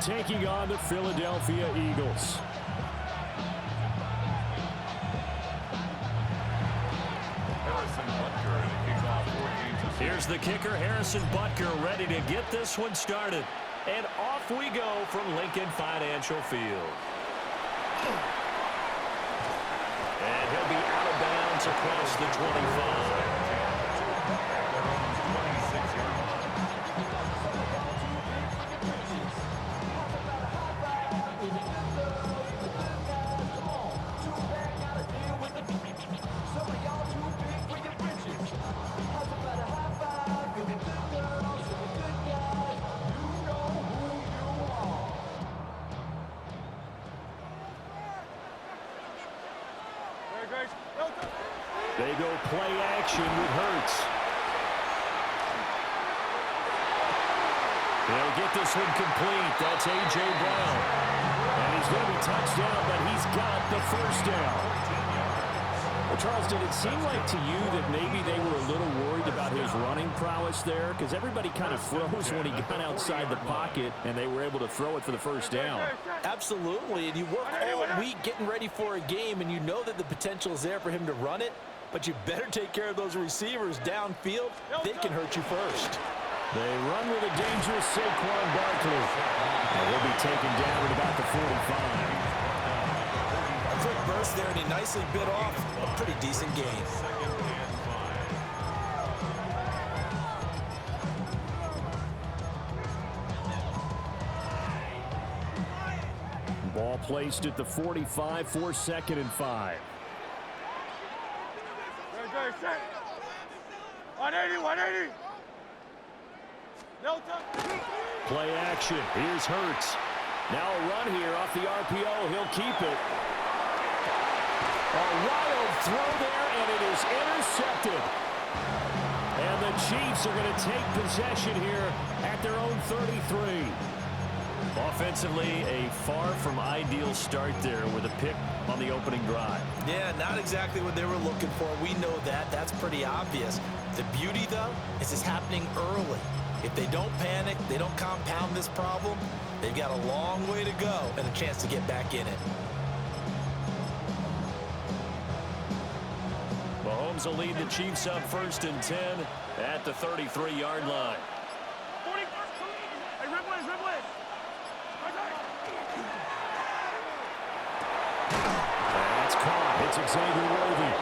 taking on the Philadelphia Eagles. Here's the kicker, Harrison Butker, ready to get this one started. And off we go from Lincoln Financial Field. And he'll be out of bounds across the 25. They go play action with Hurts. They'll get this one complete. That's A.J. Brown. And he's going to be touchdown, but he's got the first down. Well, Charles, did it seem like to you that maybe they were a little worried about his running prowess there? Because everybody kind of froze when he got outside the pocket, and they were able to throw it for the first down. Absolutely, and you work all week getting ready for a game, and you know that the potential is there for him to run it, but you better take care of those receivers downfield. They can hurt you first. They run with a dangerous Saquon Barkley. And he'll be taken down at about the 45. A quick burst there, and he nicely bit off a pretty decent gain. Ball placed at the 45 for 2nd and 5. 180, 180. No time. Play action. Here's Hurts. Now a run here off the RPO. He'll keep it. A wild throw there, and it is intercepted. And the Chiefs are going to take possession here at their own 33. Offensively, a far from ideal start there with a pick on the opening drive. Yeah, not exactly what they were looking for. We know that. That's pretty obvious. The beauty, though, is it's happening early. If they don't panic, they don't compound this problem, they've got a long way to go and a chance to get back in it. Mahomes will lead the Chiefs up 1st and 10 at the 33-yard line. That's caught. It's Xavier Worthy.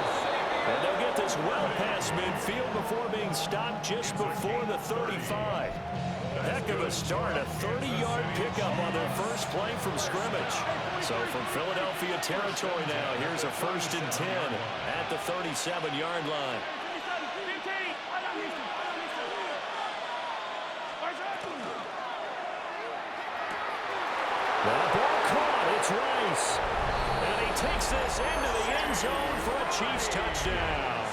And they'll get this well past midfield before being stopped just before the 35. Heck of a start, a 30-yard pickup on their first play from scrimmage. So from Philadelphia territory now, here's a 1st and 10 at the 37-yard line. That ball caught. It's Rice. And he takes this into the end zone for a Chiefs touchdown.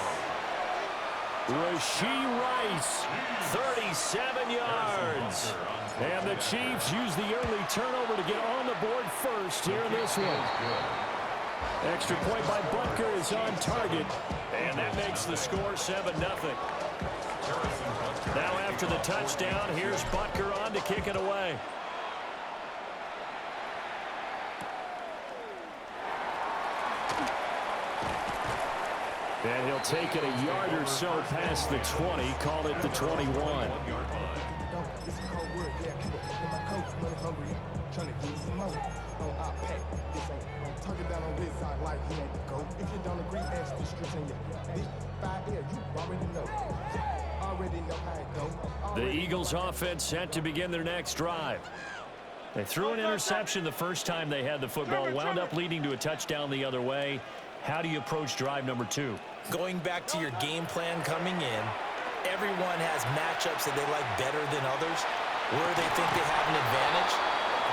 Rashee Rice, 37 yards. And the Chiefs use the early turnover to get on the board first here in this one. Extra point by Butker is on target. And that makes the score 7-0. Now after the touchdown, here's Butker on to kick it away. And he'll take it a yard or so past the 20, call it the 21. The Eagles offense set to begin their next drive. They threw an interception the first time they had the football, wound up leading to a touchdown the other way. How do you approach drive number 2? Going back to your game plan coming in, everyone has matchups that they like better than others. Where they think they have an advantage,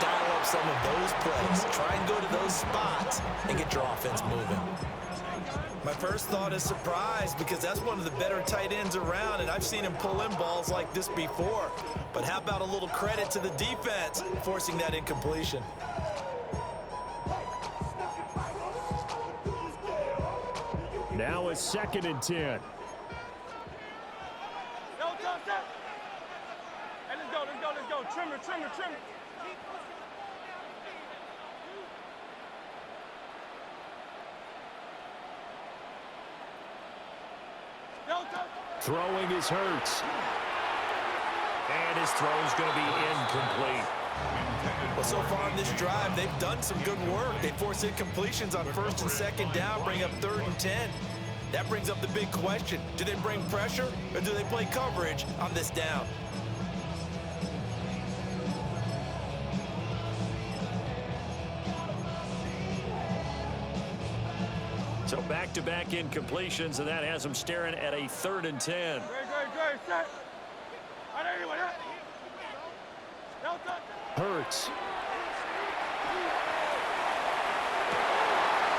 dial up some of those plays. Try and go to those spots and get your offense moving. My first thought is surprise, because that's one of the better tight ends around, and I've seen him pull in balls like this before. But how about a little credit to the defense forcing that incompletion? Now a 2nd and 10. Hey, let's go. Trimmer. Throwing is Hurts. And his throw is going to be incomplete. Well, so far in this drive, they've done some good work. They force incompletions on first and second down, bring up 3rd and 10. That brings up the big question. Do they bring pressure or do they play coverage on this down? So back-to-back incompletions, and that has them staring at a 3rd and 10. Hurts.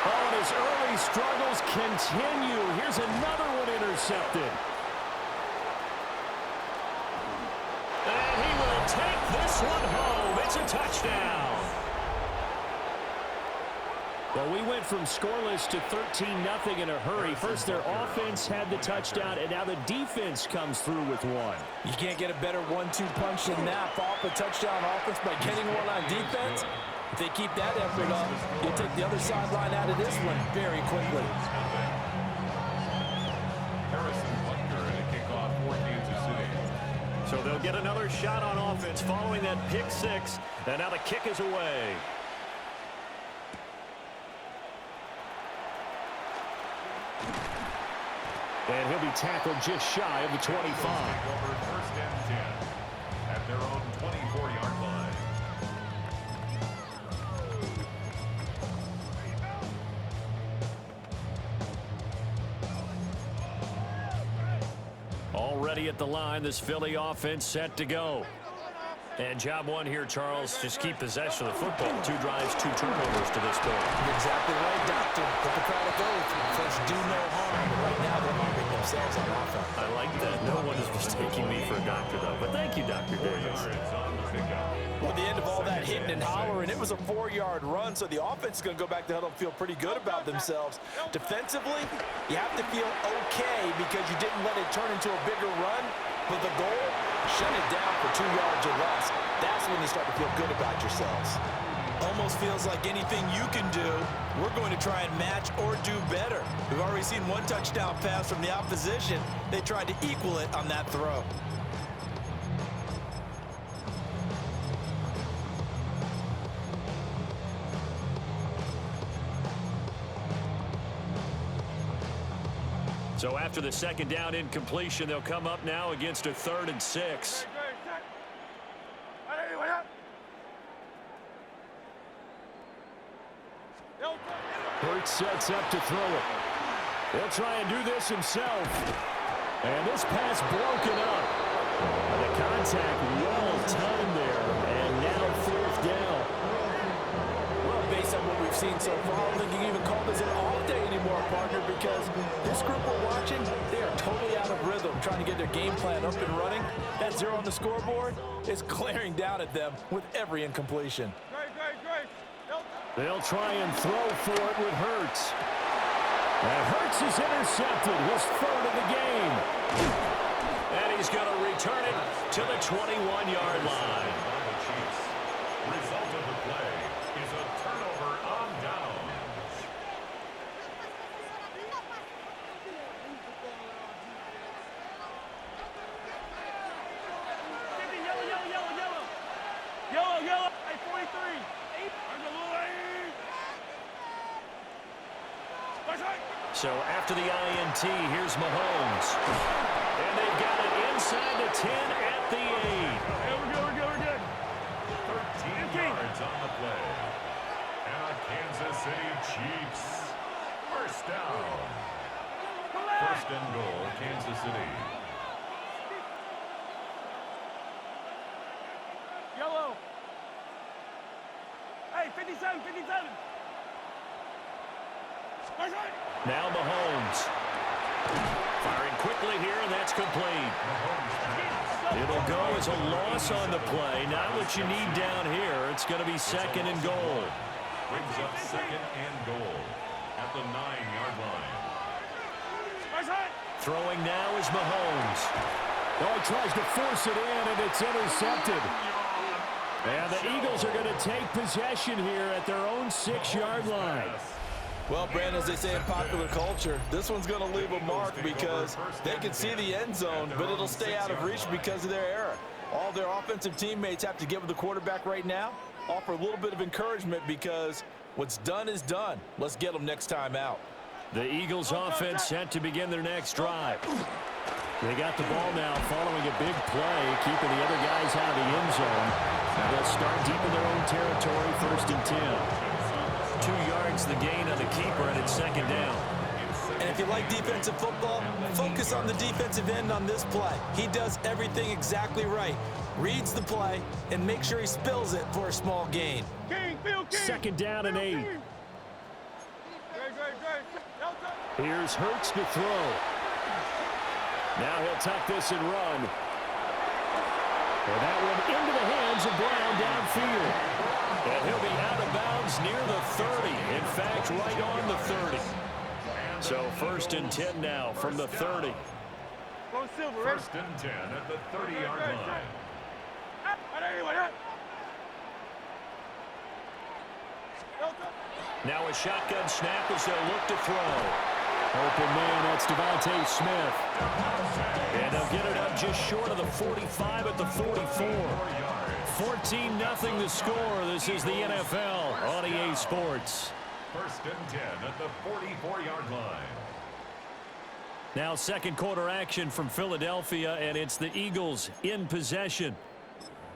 Oh, and his early struggles continue. Here's another one intercepted. And he will take this one home. It's a touchdown. Well, we went from scoreless to 13-0 in a hurry. First, their offense had the touchdown, and now the defense comes through with one. You can't get a better 1-2 punch than that. Follow up a touchdown offense by getting one on defense. If they keep that effort up, you'll take the other sideline out of this one very quickly. So they'll get another shot on offense following that pick six, and now the kick is away. And he'll be tackled just shy of the 25. First and 10 at their own 24-yard line. Already at the line, this Philly offense set to go. And job one here, Charles, just keep possession of the football. 2 drives, 2 turnovers to this point. You're exactly right, Doctor. Hippocratic oath. First, do no harm. But right now, they're harming themselves on offense. I like that. No one is mistaking me for a doctor, though. But thank you, Dr. Davis. Well, at the end of all that hitting and hollering, it was a 4-yard run, so the offense is going to go back to huddle and feel pretty good about themselves. Defensively, you have to feel okay because you didn't let it turn into a bigger run. But the goal, shut it down for 2 yards or less. That's when you start to feel good about yourselves. Almost feels like anything you can do, we're going to try and match or do better. We've already seen 1 touchdown pass from the opposition. They tried to equal it on that throw. So after the second down incompletion, they'll come up now against a 3rd and 6. Hurts sets up to throw it. He'll try and do this himself. And this pass broken up. The contact well timed there. And now 4th down. Well, based on what we've seen so far, I don't think you can even call this an off day anymore, partner, because this group we're watching, they are totally out of rhythm, trying to get their game plan up and running. That 0 on the scoreboard is glaring down at them with every incompletion. They'll try and throw for it with Hurts. And Hurts is intercepted, his 3rd of the game. And he's going to return it to the 21-yard line. Result of the play is a turnover on down. Yellow, hey, 43. So after the INT, here's Mahomes. And they've got it inside the 10 at the 8. We're good. 13 yards on the play. And a Kansas City Chiefs. First down. 1st and goal, Kansas City. Yellow. Hey, 57. Now Mahomes. Firing quickly here, and that's complete. It'll go as a loss on the play. Not what you need down here. It's going to be 2nd and goal. Brings up 2nd and goal at the 9-yard line. Throwing now is Mahomes. Oh, he tries to force it in, and it's intercepted. And the Eagles are going to take possession here at their own 6-yard line. Well, Brandon, as they say in popular culture, this one's going to leave a mark because they can see the end zone, but it'll stay out of reach because of their error. All their offensive teammates have to give the quarterback right now, offer a little bit of encouragement because what's done is done. Let's get them next time out. The Eagles offense set to begin their next drive. They got the ball now following a big play, keeping the other guys out of the end zone. Now they'll start deep in their own territory, 1st and 10. 2 yards the gain on the keeper, and it's 2nd down. And if you like defensive football, focus on the defensive end on this play. He does everything exactly right. Reads the play and make sure he spills it for a small gain. 2nd down and 8. Here's Hurts to throw. Now he'll tuck this and run. And that one into the hands of Brown downfield. And he'll be out of bounds near the 30. In fact, right on the 30. So 1st and 10 now from the 30. 1st and 10 at the 30-yard line. Now a shotgun snap as they'll look to throw. Open man, that's Devontae Smith. And they'll get it up just short of the 45 at the 44. 14-0 the score. This is the NFL on EA Sports. 1st and 10 at the 44-yard line. Now 2nd quarter action from Philadelphia, and it's the Eagles in possession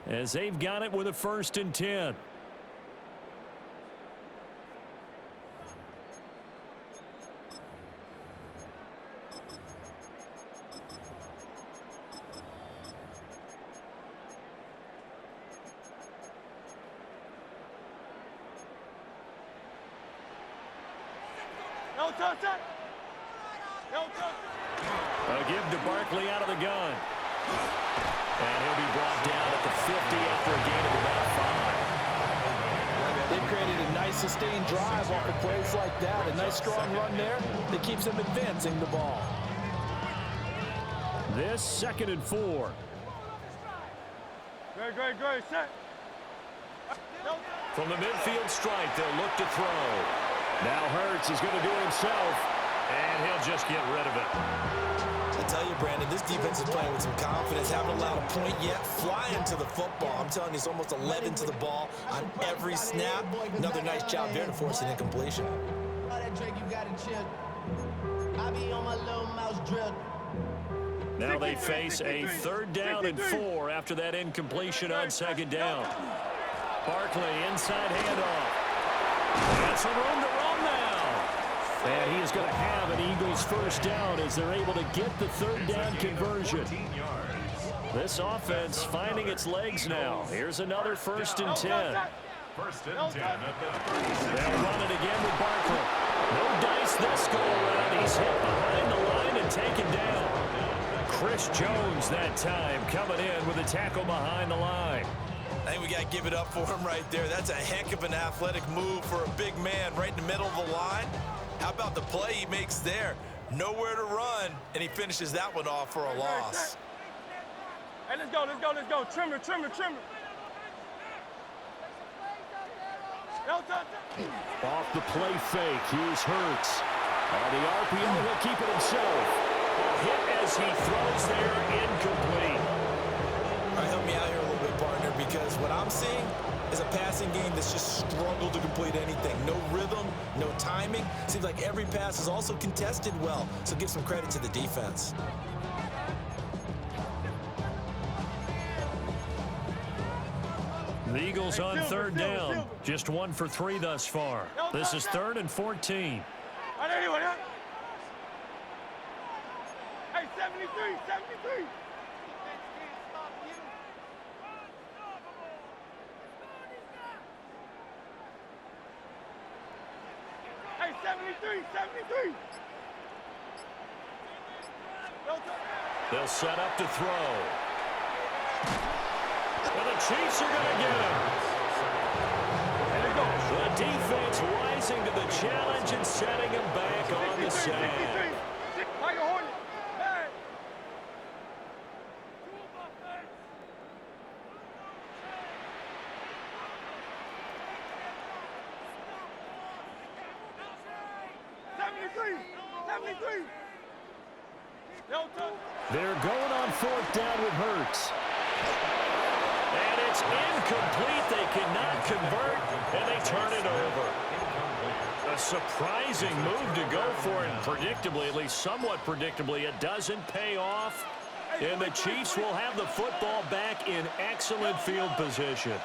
as they've got it with a 1st and 10. A give to Barkley out of the gun. And he'll be brought down at the 50 after a gain of about 5. They've created a nice sustained drive off of plays like that. A nice strong run there that keeps them advancing the ball. This 2nd and 4. Great, set. From the midfield stripe, they'll look to throw. Now Hurts is going to do it himself, and he'll just get rid of it. I tell you, Brandon, this defense is playing with some confidence. Haven't allowed a point yet. Flying to the football. I'm telling you, it's almost 11 to the ball on every snap. Another nice job there to force an incompletion. Now they face a 3rd down and 4 after that incompletion on 2nd down. Barkley inside handoff. Got some room to run now. And he is going to have an Eagles 1st down as they're able to get the 3rd down conversion. This offense finding its legs now. Here's another 1st and 10. 1st and 10 at the 36. They'll run it again with Barkley. No dice this go around. He's hit behind the line and taken down. Chris Jones that time coming in with a tackle behind the line. I think we got to give it up for him right there. That's a heck of an athletic move for a big man right in the middle of the line. How about the play he makes there? Nowhere to run, and he finishes that one off for a loss. Hey, let's go. Trimmer. Off the play fake, here's Hurts. On the RPO, he'll keep it himself. A hit as he throws there, incomplete. All right, help me out here a little bit, partner, because what I'm seeing is a passing game that's just struggled to complete anything. No rhythm, no timing. Seems like every pass is also contested well, so give some credit to the defense. The Eagles on 3rd down. Just 1 for 3 thus far. This is 3rd and 14. Hey, 73. Hey, 73. They'll set up to throw. And the Chiefs are going to get him. The defense rising to the challenge and setting him back on the sack. 73. Yo, touch. They're going on fourth down with Hurts. And it's incomplete. They cannot convert, and they turn it over. A surprising move to go for, and predictably, at least somewhat predictably, it doesn't pay off. And the Chiefs will have the football back in excellent field position.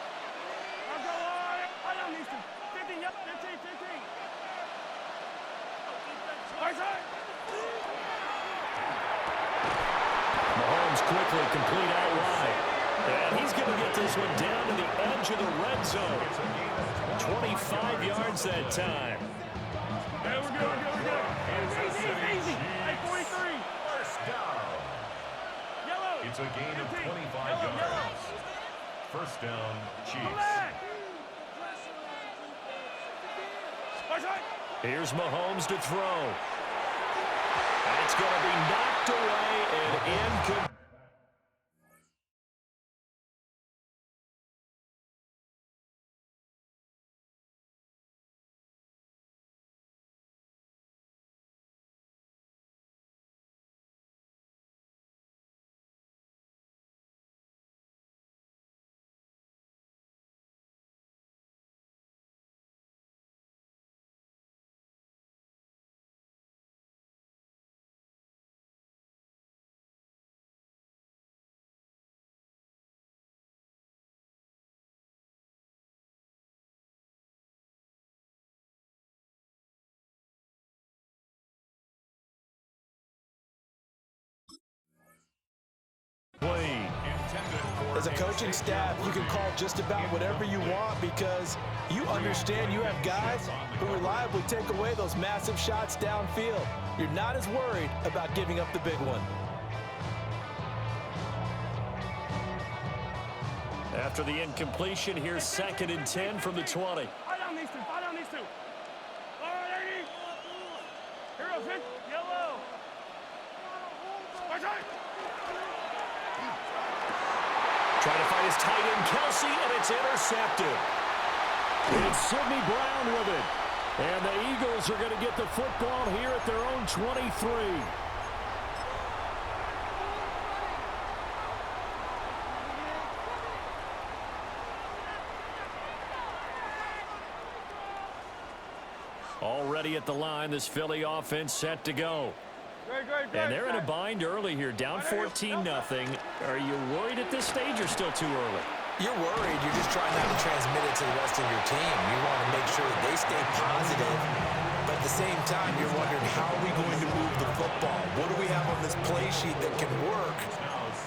Mahomes quickly complete out wide. And he's going to get this one down to the edge of the red zone. 25 yards that time. Hey, we're good. Easy. Hey, 43. First down. Yellow. It's a gain of 25 yards. First down, Chiefs. Here's Mahomes to throw. And it's going to be knocked away and incomplete. As a coaching staff, you can call just about whatever you want because you understand you have guys who reliably take away those massive shots downfield. You're not as worried about giving up the big one. After the incompletion, here's 2nd and 10 from the 20. Fight on these two. All right, 80. Heroes hit. Yellow. Trying to find his tight end, Kelsey, and it's intercepted. It's Sidney Brown with it. And the Eagles are going to get the football here at their own 23. Already at the line, this Philly offense set to go. Great. And they're in a bind early here, down 14-0. Are you worried at this stage or still too early? You're worried. You're just trying not to transmit it to the rest of your team. You want to make sure that they stay positive. But at the same time, you're wondering, how are we going to move the football? What do we have on this play sheet that can work?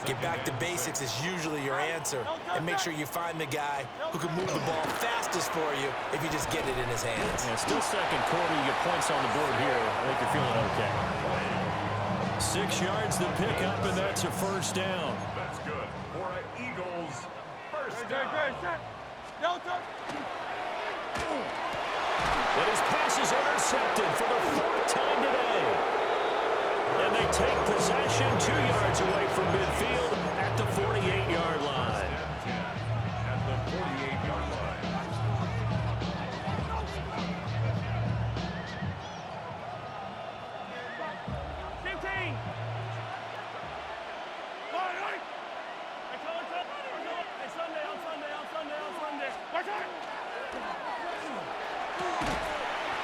Get back to basics is usually your answer. And make sure you find the guy who can move the ball fastest for you if you just get it in his hands. Yeah, still second quarter. You get points on the board here. I think you're feeling okay. 6 yards the pickup, and that's a first down. That's good for an Eagles first down. Great. Delta. And his pass is intercepted for the 4th time today. And they take possession 2 yards away from midfield at the 48-yard line. At the 48-yard line.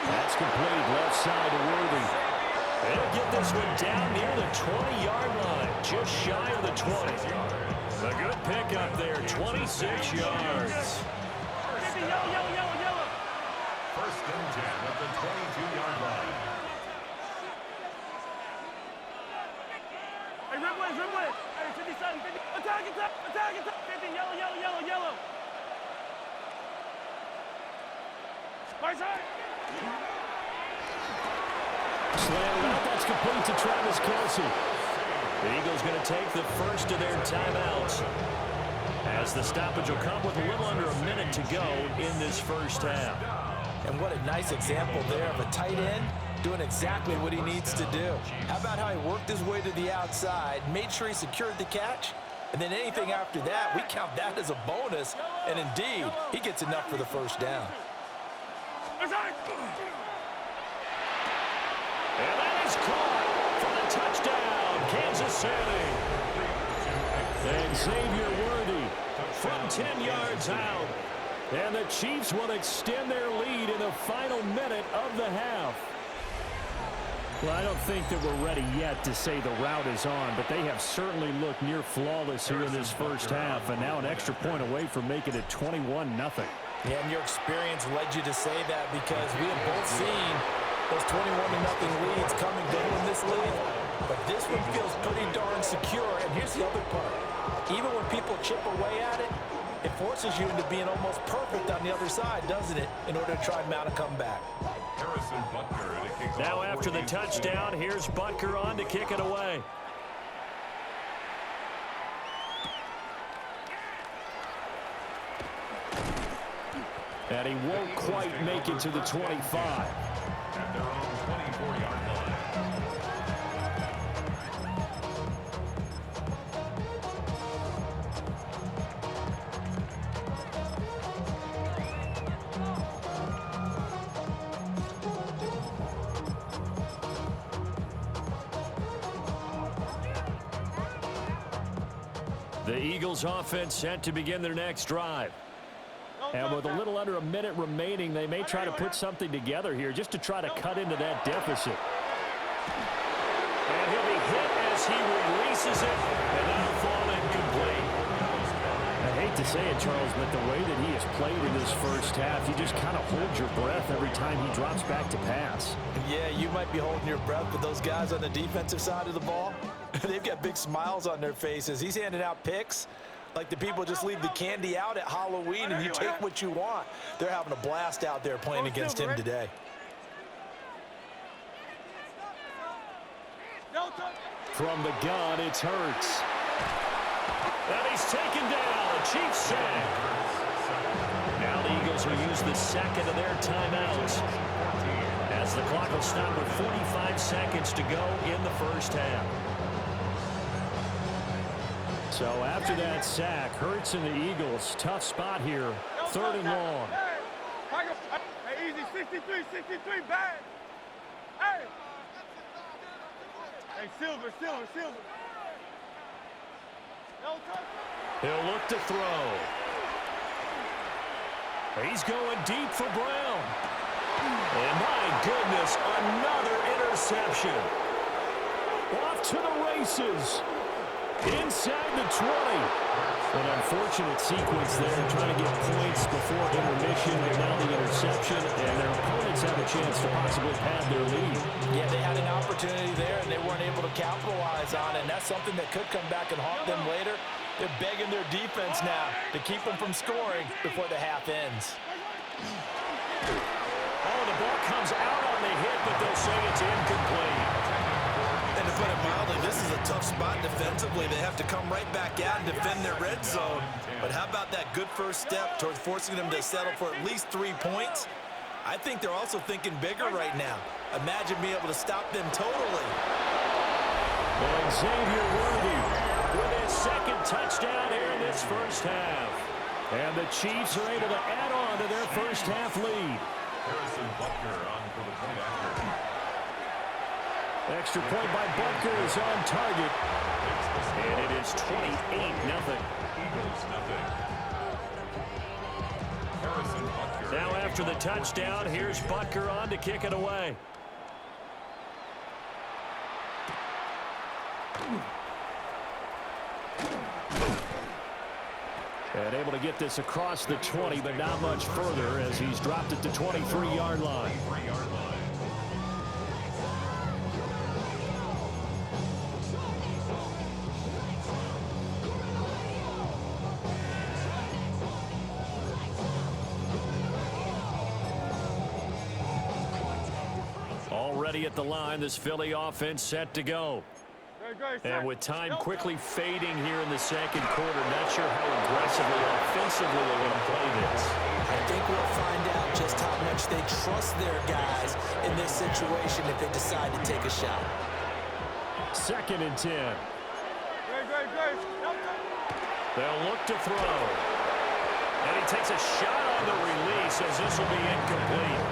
That's complete left side to Worthy. They'll get this one down near the 20-yard line, just shy of the 20. A good pickup there, 26 yards. First and 10 at the 22-yard line. Hey, rip with it. Hey, 57, 50. Attack. 50, yellow. Right side. Slanted out, that's complete to Travis Kelsey. The Eagles going to take the first of their timeouts, as the stoppage will come with a little under a minute to go in this first half. And what a nice example there of a tight end doing exactly what he needs to do. How about how he worked his way to the outside, made sure he secured the catch, and then anything after that, we count that as a bonus, and indeed, he gets enough for the first down. And that is caught. touchdown, Kansas City. And Xavier Worthy from 10 yards out. And the Chiefs will extend their lead in the final minute of the half. Well, I don't think that we're ready yet to say the route is on, but they have certainly looked near flawless here in this first half, and now an extra point away from making it 21-0. Yeah, and your experience led you to say that because we have both seen those 21-0 leads come and go in this league, but this one feels pretty darn secure. And here's the other part. Even when people chip away at it, it forces you into being almost perfect on the other side, doesn't it, in order to try and mount a comeback. Now after the touchdown, here's Butker on to kick it away. And he won't quite make it to the 25. At their own 24-yard line. The Eagles offense set to begin their next drive. And with a little under a minute remaining, they may try to put something together here just to try to cut into that deficit. And he'll be hit as he releases it, and that'll fall incomplete. I hate to say it, Charles, but the way that he has played in this first half, you just kind of hold your breath every time he drops back to pass. Yeah, you might be holding your breath, but those guys on the defensive side of the ball, they've got big smiles on their faces. He's handing out picks like the people just leave the candy out at Halloween and you take what you want. They're having a blast out there playing against him today. From the gun, it's Hurts. And he's taken down. A Chiefs sack. Now the Eagles will use the second of their timeouts, as the clock will stop with 45 seconds to go in the first half. So after that sack, Hurts and the Eagles, tough spot here, 3rd and long. Hey, easy, 63, bad. Hey. Hey, silver. He'll look to throw. He's going deep for Brown. And my goodness, another interception. Off to the races. Inside the 20. An unfortunate sequence there, trying to get points before intermission, and now the interception, and their opponents have a chance to possibly pad their lead. Yeah, they had an opportunity there, and they weren't able to capitalize on it, and that's something that could come back and haunt them later. They're begging their defense now to keep them from scoring before the half ends. Oh, the ball comes out on the hit, but they'll say it's incomplete. And to put it mildly, this is a tough spot defensively. They have to come right back out and defend their red zone. But how about that good first step towards forcing them to settle for at least 3 points? I think they're also thinking bigger right now. Imagine being able to stop them totally. And Xavier Worthy with his second touchdown here in this first half. And the Chiefs are able to add on to their first half lead. Harrison Butker on for the point after. Extra point by Butker is on target. And it is 28-0. Eagles nothing. Harrison Butker. Now after the touchdown, here's Butker on to kick it away. And able to get this across the 20, but not much further as he's dropped it to 23-yard line. Already at the line, this Philly offense set to go. And with time quickly fading here in the second quarter, not sure how aggressively or offensively they're going to play this. I think we'll find out just how much they trust their guys in this situation if they decide to take a shot. 2nd and 10. They'll look to throw. And he takes a shot on the release as this will be incomplete.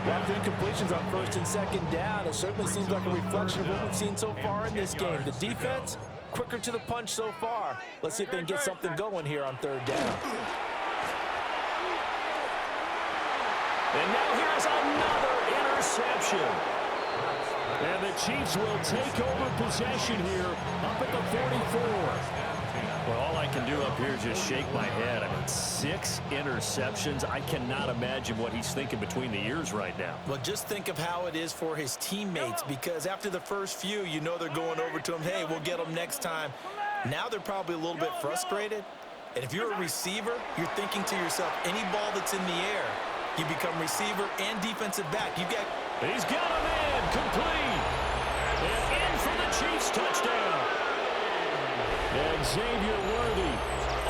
A lot of incompletions on first and second down. It certainly seems like a reflection of what we've seen so far in this game. The defense, quicker to the punch so far. Let's see if they can get something going here on third down. And now here's another interception. And the Chiefs will take over possession here up at the 44. Well, all I can do up here is just shake my head. I mean, 6 interceptions. I cannot imagine what he's thinking between the ears right now. Well, just think of how it is for his teammates, because after the first few, you know they're going over to him, hey, we'll get them next time. Now they're probably a little bit frustrated. And if you're a receiver, you're thinking to yourself, any ball that's in the air, you become receiver and defensive back. You get... He's got him in, complete. And in for the Chiefs touchdown. And Xavier Worthy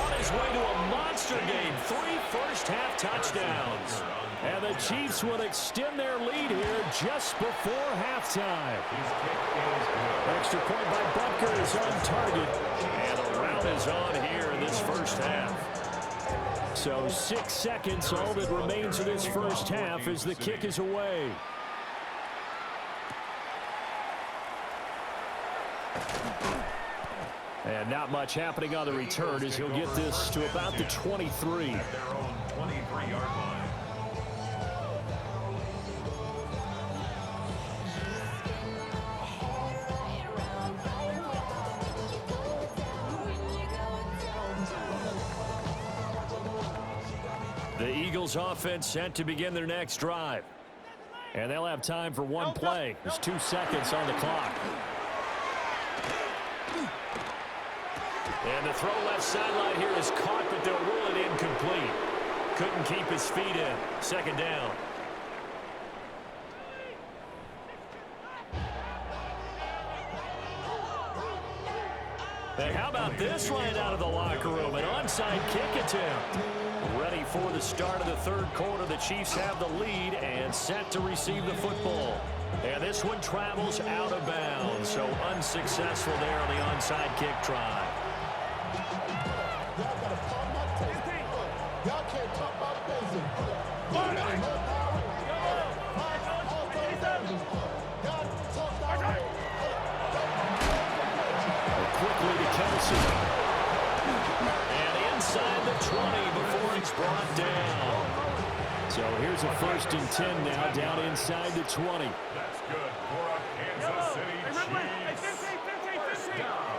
on his way to a monster game. 3 first-half touchdowns. And the Chiefs will extend their lead here just before halftime. Extra point by Butker is on target. And the rout is on here in this first half. So 6 seconds, all that remains of this first half as the kick is away. And not much happening on the return as he'll get this to about the 23. At their own 23-yard line. The Eagles offense set to begin their next drive. And they'll have time for one play. There's 2 seconds on the clock. And the throw left sideline here is caught, but they'll rule it incomplete. Couldn't keep his feet in. Second down. And how about this right out of the locker room? An onside kick attempt. Ready for the start of the third quarter. The Chiefs have the lead and set to receive the football. And this one travels out of bounds. So unsuccessful there on the onside kick try. Y'all can't talk about basic. Quickly to Kelsey. And inside the 20 before it's brought down. So here's a 1st and 10 now, down inside the 20. That's good for a Kansas City Chiefs. First down.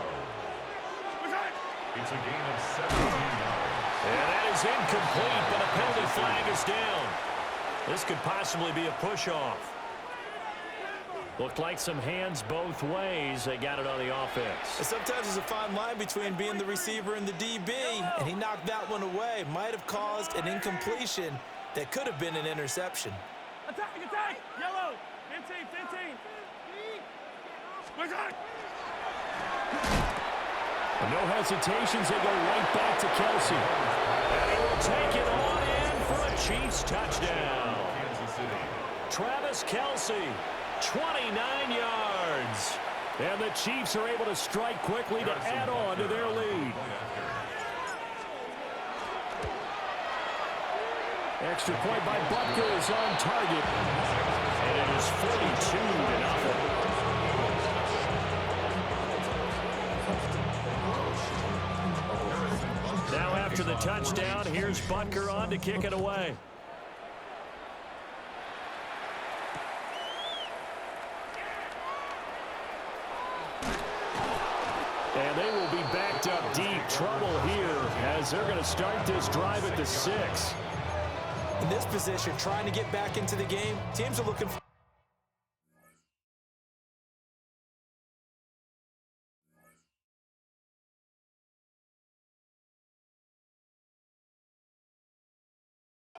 It's a gain of 17 yards. And that is incomplete, but a penalty flag is down. This could possibly be a push-off. Looked like some hands both ways. They got it on the offense. Sometimes there's a fine line between being the receiver and the DB, and he knocked that one away. Might have caused an incompletion that could have been an interception. Attack, attack! Yellow! 15, 15! No hesitations. They go right back to Kelsey. And he will take it on in for a Chiefs touchdown. Kansas City. Travis Kelsey, 29 yards. And the Chiefs are able to strike quickly to add on to their lead. Extra point by Butker is on target. And it is 42-0. Now after the touchdown, here's Butker on to kick it away. And they will be backed up deep. Trouble here as they're going to start this drive at the 6. In this position, trying to get back into the game, teams are looking for